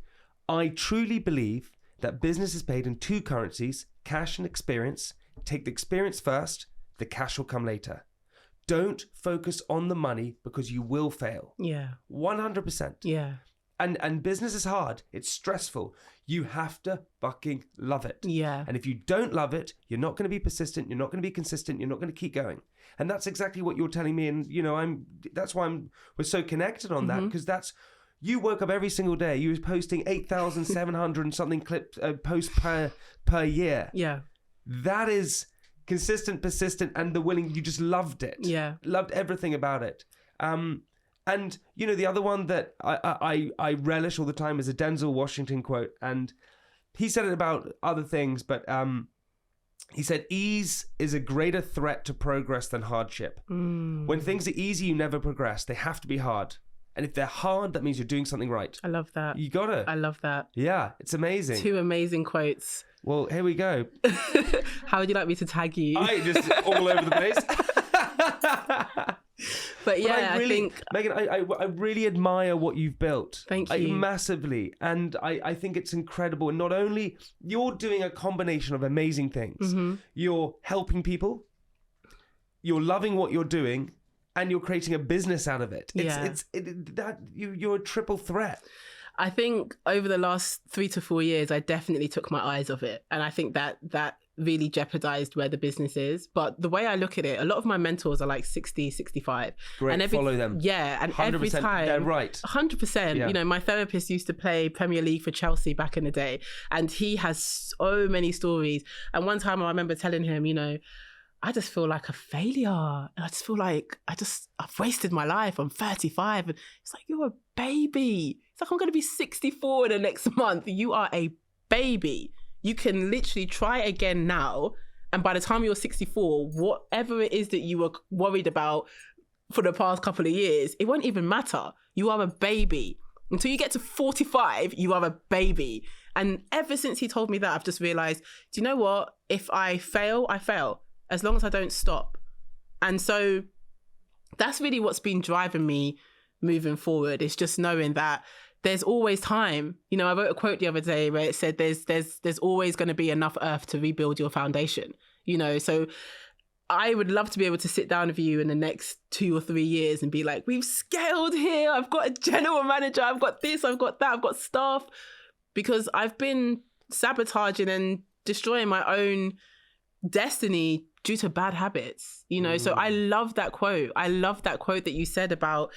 I truly believe that business is paid in two currencies, cash and experience. Take the experience first, the cash will come later. Don't focus on the money because you will fail. Yeah. 100%. Yeah. And business is hard. It's stressful. You have to fucking love it. Yeah. And if you don't love it, you're not going to be persistent. You're not going to be consistent. You're not going to keep going. And that's exactly what you're telling me. And, that's why we're so connected on that, because you woke up every single day. You was posting 8,700 and something posts per year. Yeah. That is consistent, persistent, and you just loved it. Yeah. Loved everything about it. And, the other one that I relish all the time is a Denzel Washington quote. And he said it about other things, but he said, ease is a greater threat to progress than hardship. When things are easy, you never progress. They have to be hard. And if they're hard, that means you're doing something right. I love that. You got it. I love that. Yeah, it's amazing. Two amazing quotes. Well, here we go. How would you like me to tag you? I just all over the place. But yeah, I think Meggan, I really admire what you've built. Thank you. Massively. And I think it's incredible. And not only you're doing a combination of amazing things, you're helping people, you're loving what you're doing, and you're creating a business out of it. You're a triple threat. I think over the last 3 to 4 years, I definitely took my eyes off it. And I think that really jeopardized where the business is. But the way I look at it, a lot of my mentors are like 60, 65. Great, and follow them. Yeah, and every time... They're right. 100%. Yeah. My therapist used to play Premier League for Chelsea back in the day. And he has so many stories. And one time I remember telling him, I just feel like a failure. And I just feel like I've wasted my life. I'm 35. And it's like, you're a baby. It's like, I'm going to be 64 in the next month. You are a baby. You can literally try again now. And by the time you're 64, whatever it is that you were worried about for the past couple of years, it won't even matter. You are a baby. Until you get to 45, you are a baby. And ever since he told me that, I've just realized, do you know what? If I fail, I fail. As long as I don't stop. And so that's really what's been driving me moving forward. It's just knowing that there's always time. I wrote a quote the other day where it said there's always going to be enough earth to rebuild your foundation. So I would love to be able to sit down with you in the next 2 or 3 years and be like, we've scaled here. I've got a general manager. I've got this. I've got that. I've got staff. Because I've been sabotaging and destroying my own destiny due to bad habits, So I love that quote. I love that quote that you said about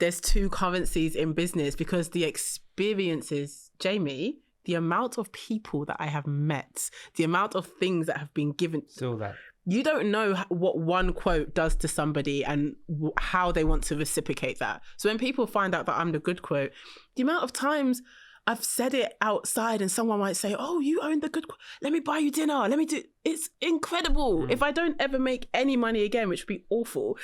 there's two currencies in business, because the experiences, Jamie, the amount of people that I have met, the amount of things that have been given. Still that. You don't know what one quote does to somebody and how they want to reciprocate that. So when people find out that I'm the good quote, the amount of times I've said it outside and someone might say, oh, you own the good, let me buy you dinner. Let me do, it's incredible. If I don't ever make any money again, which would be awful,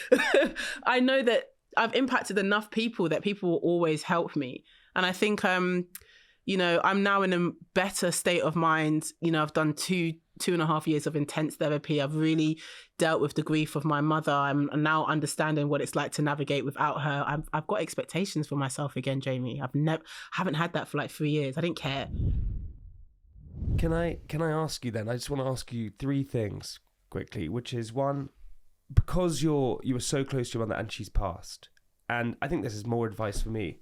I know that I've impacted enough people that people will always help me. And I think, I'm now in a better state of mind. I've done 2.5 years of intense therapy. I've really dealt with the grief of my mother. I'm now understanding what it's like to navigate without her. I've got expectations for myself again, Jamie. Haven't had that for like 3 years. I didn't care. Can I ask you then? I just want to ask you 3 things quickly, which is one, because you were so close to your mother and she's passed, and I think this is more advice for me.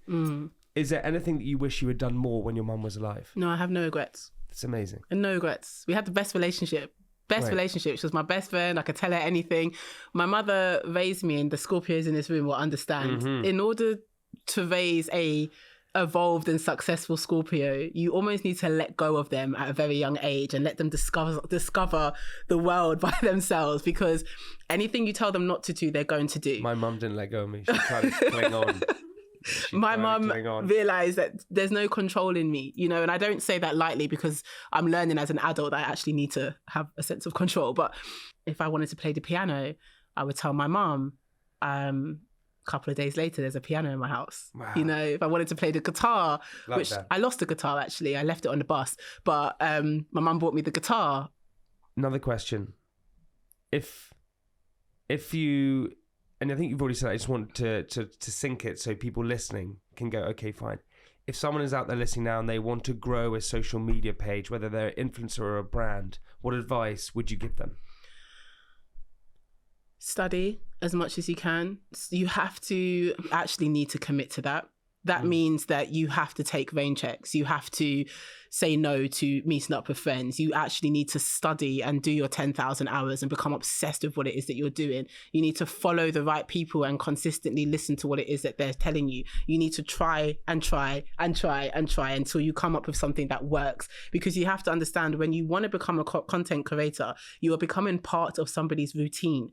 Is there anything that you wish you had done more when your mum was alive? No, I have no regrets. It's amazing. And no regrets. We had the best relationship. She was my best friend. I could tell her anything. My mother raised me, and the Scorpios in this room will understand. In order to raise a evolved and successful Scorpio, you almost need to let go of them at a very young age and let them discover the world by themselves, because anything you tell them not to do, they're going to do. My mum didn't let go of me. She tried to cling on. My mum realised that there's no control in me, you know, and I don't say that lightly, because I'm learning as an adult that I actually need to have a sense of control. But if I wanted to play the piano, I would tell my mum, couple of days later, there's a piano in my house. Wow. You know, if I wanted to play the guitar, which I lost the guitar actually, I left it on the bus, but my mum bought me the guitar. Another question. If you, and I think you've already said, I just want to sync it so people listening can go, okay, fine. If someone is out there listening now and they want to grow a social media page, whether they're an influencer or a brand, what advice would you give them? Study as much as you can. You have to actually need to commit to that. That means that you have to take rain checks. You have to say no to meeting up with friends. You actually need to study and do your 10,000 hours and become obsessed with what it is that you're doing. You need to follow the right people and consistently listen to what it is that they're telling you. You need to try and try and try and try until you come up with something that works. Because you have to understand, when you want to become a content creator, you are becoming part of somebody's routine.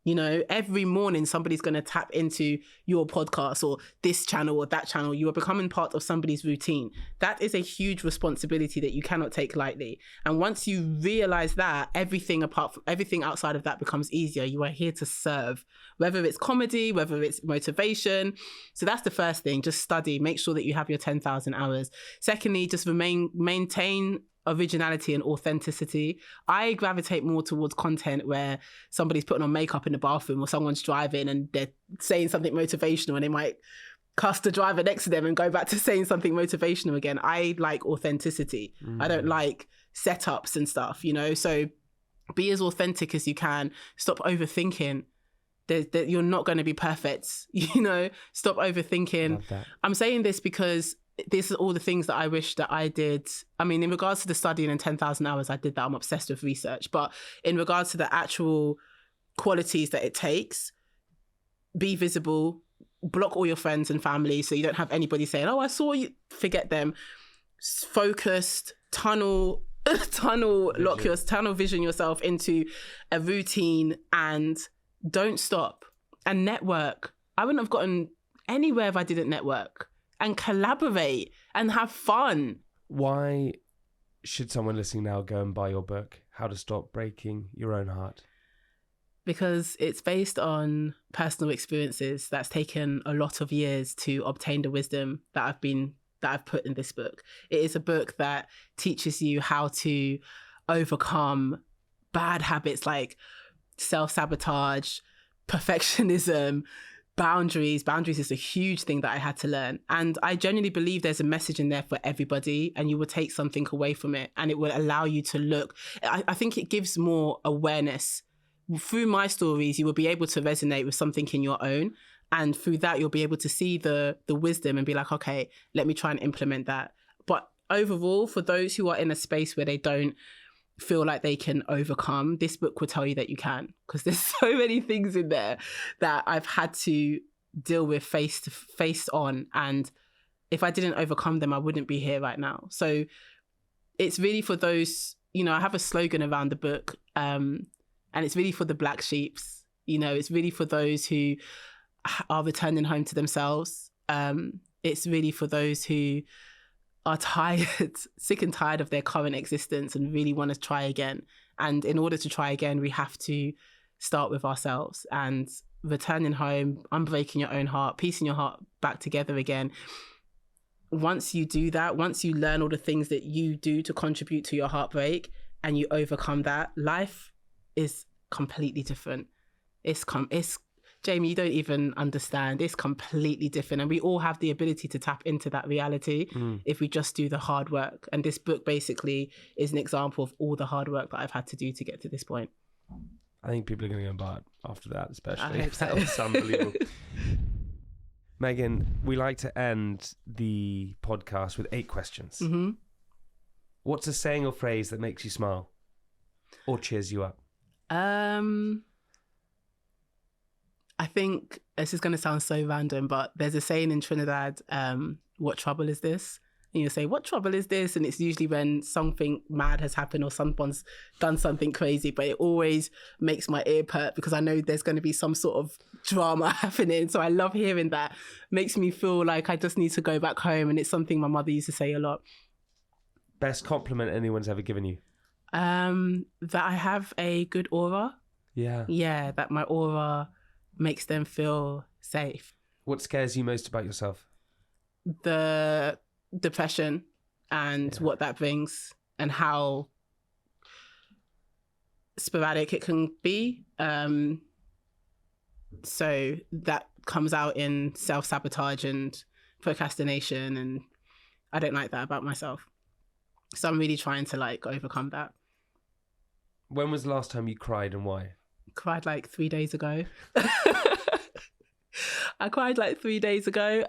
You know, every morning somebody's going to tap into your podcast or this channel or that channel. You are becoming part of somebody's routine. That is a huge responsibility that you cannot take lightly. And once you realize that, everything outside of that becomes easier. You are here to serve, whether it's comedy, whether it's motivation. So that's the first thing. Just study. Make sure that you have your 10,000 hours. Secondly, just maintain originality and authenticity. I gravitate more towards content where somebody's putting on makeup in the bathroom or someone's driving and they're saying something motivational and they might cuss the driver next to them and go back to saying something motivational again. I like authenticity. I don't like setups and stuff, you know? So be as authentic as you can. Stop overthinking. That you're not going to be perfect, you know? Stop overthinking. I'm saying this because this is all the things that I wish that I did. I mean, in regards to the studying and 10,000 hours, I did that. I'm obsessed with research. But in regards to the actual qualities that it takes, be visible, block all your friends and family so you don't have anybody saying, oh, I saw you. Forget them. Focused, tunnel vision yourself into a routine and don't stop. And network. I wouldn't have gotten anywhere if I didn't network. And collaborate and have fun. Why should someone listening now go and buy your book, How to Stop Breaking Your Own Heart? Because it's based on personal experiences that's taken a lot of years to obtain the wisdom that I've put in this book. It is a book that teaches you how to overcome bad habits like self-sabotage, perfectionism, boundaries is a huge thing that I had to learn. And I genuinely believe there's a message in there for everybody, and you will take something away from it and it will allow you to look. I think it gives more awareness. Through my stories, you will be able to resonate with something in your own. And through that, you'll be able to see the wisdom and be like, okay, let me try and implement that. But overall, for those who are in a space where they don't feel like they can overcome, this book will tell you that you can, because there's so many things in there that I've had to deal with face on, and if I didn't overcome them, I wouldn't be here right now. So it's really for those, you know, I have a slogan around the book, and it's really for the black sheeps, you know, it's really for those who are returning home to themselves. It's really for those who are tired, sick and tired of their current existence and really want to try again. And in order to try again, we have to start with ourselves, and returning home, unbreaking your own heart, piecing your heart back together again. Once you do that, once you learn all the things that you do to contribute to your heartbreak and you overcome that, life is completely different. It's Jamie, you don't even understand. It's completely different. And we all have the ability to tap into that reality if we just do the hard work. And this book basically is an example of all the hard work that I've had to do to get to this point. I think people are going to go and buy it after that, especially. I hope so. That's unbelievable. Meggan, we like to end the podcast with 8 questions. Mm-hmm. What's a saying or phrase that makes you smile or cheers you up? I think this is going to sound so random, but there's a saying in Trinidad, what trouble is this? And you say, what trouble is this? And it's usually when something mad has happened or someone's done something crazy, but it always makes my ear perk because I know there's going to be some sort of drama happening. So I love hearing that. Makes me feel like I just need to go back home. And it's something my mother used to say a lot. Best compliment anyone's ever given you? That I have a good aura. Yeah. Yeah, that my aura makes them feel safe. What scares you most about yourself? The depression and what that brings and how sporadic it can be. So that comes out in self-sabotage and procrastination, and I don't like that about myself. So I'm really trying to like overcome that. When was the last time you cried and why? Cried like 3 days ago. I cried like 3 days ago.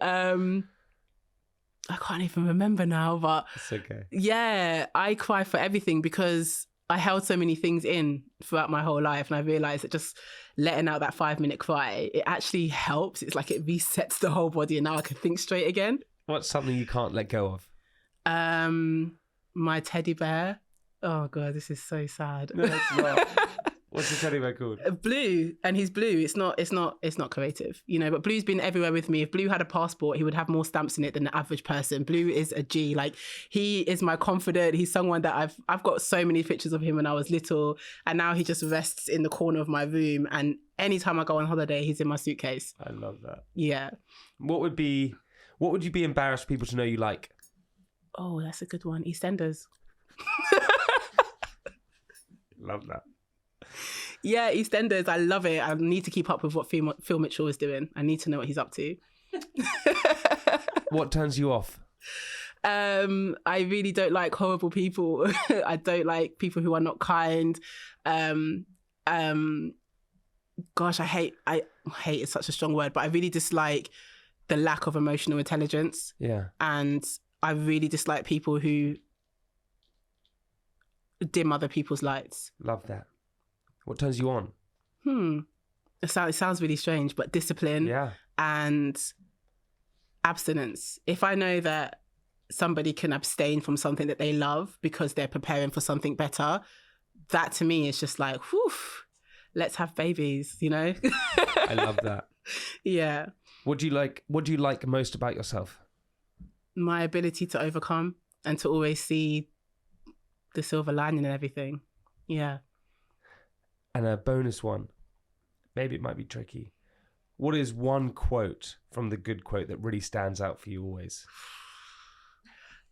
I can't even remember now, but it's okay. Yeah, I cry for everything because I held so many things in throughout my whole life, and I realized that just letting out that 5-minute cry, it actually helps. It's like it resets the whole body, and now I can think straight again. What's something you can't let go of? My teddy bear. Oh God, this is so sad. No, it's not. What's the teddy bear called? Blue, and he's blue. It's not creative, you know. But Blue's been everywhere with me. If Blue had a passport, he would have more stamps in it than the average person. Blue is a G. Like, he is my confidant. He's someone that I've got so many pictures of him when I was little, and now he just rests in the corner of my room. And anytime I go on holiday, he's in my suitcase. I love that. Yeah. What would you be embarrassed for people to know you like? Oh, that's a good one. EastEnders. Love that. Yeah, EastEnders. I love it. I need to keep up with what Phil Mitchell is doing. I need to know what he's up to. What turns you off? I really don't like horrible people. I don't like people who are not kind. Gosh, I hate is such a strong word, but I really dislike the lack of emotional intelligence. Yeah. And I really dislike people who dim other people's lights. Love that. What turns you on? It sounds really strange, but discipline and abstinence. If I know that somebody can abstain from something that they love because they're preparing for something better, that to me is just like, whew, let's have babies, you know? I love that. Yeah. What do you like most about yourself? My ability to overcome and to always see the silver lining and everything. Yeah. And a bonus one, maybe it might be tricky. What is one quote from the good quote that really stands out for you always?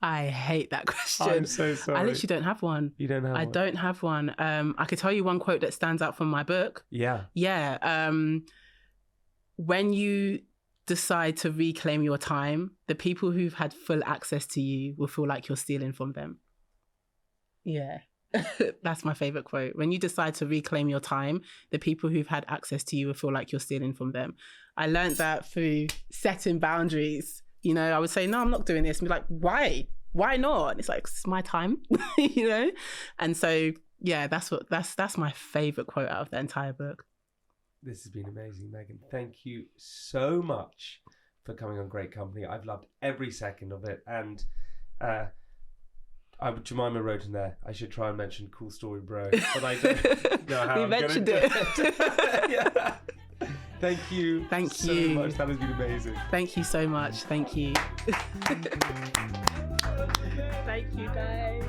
I hate that question. I'm so sorry. I literally don't have one. You don't have one? I don't have one. I could tell you one quote that stands out from my book. Yeah. Yeah. When you decide to reclaim your time, the people who've had full access to you will feel like you're stealing from them. Yeah. That's my favorite quote. When you decide to reclaim your time, the people who've had access to you will feel like you're stealing from them. I learned that through setting boundaries. You know, I would say, no, I'm not doing this. And be like, why? Why not? And it's like, it's my time, you know? And so, yeah, that's my favorite quote out of the entire book. This has been amazing, Meggan. Thank you so much for coming on Great Company. I've loved every second of it. And Jemima wrote in there, I should try and mention Cool Story Bro, but I don't know how we I'm mentioned gonna it. Yeah. Thank you. Thank so you. much. That has been amazing. Thank you so much. Thank you. Thank you, guys.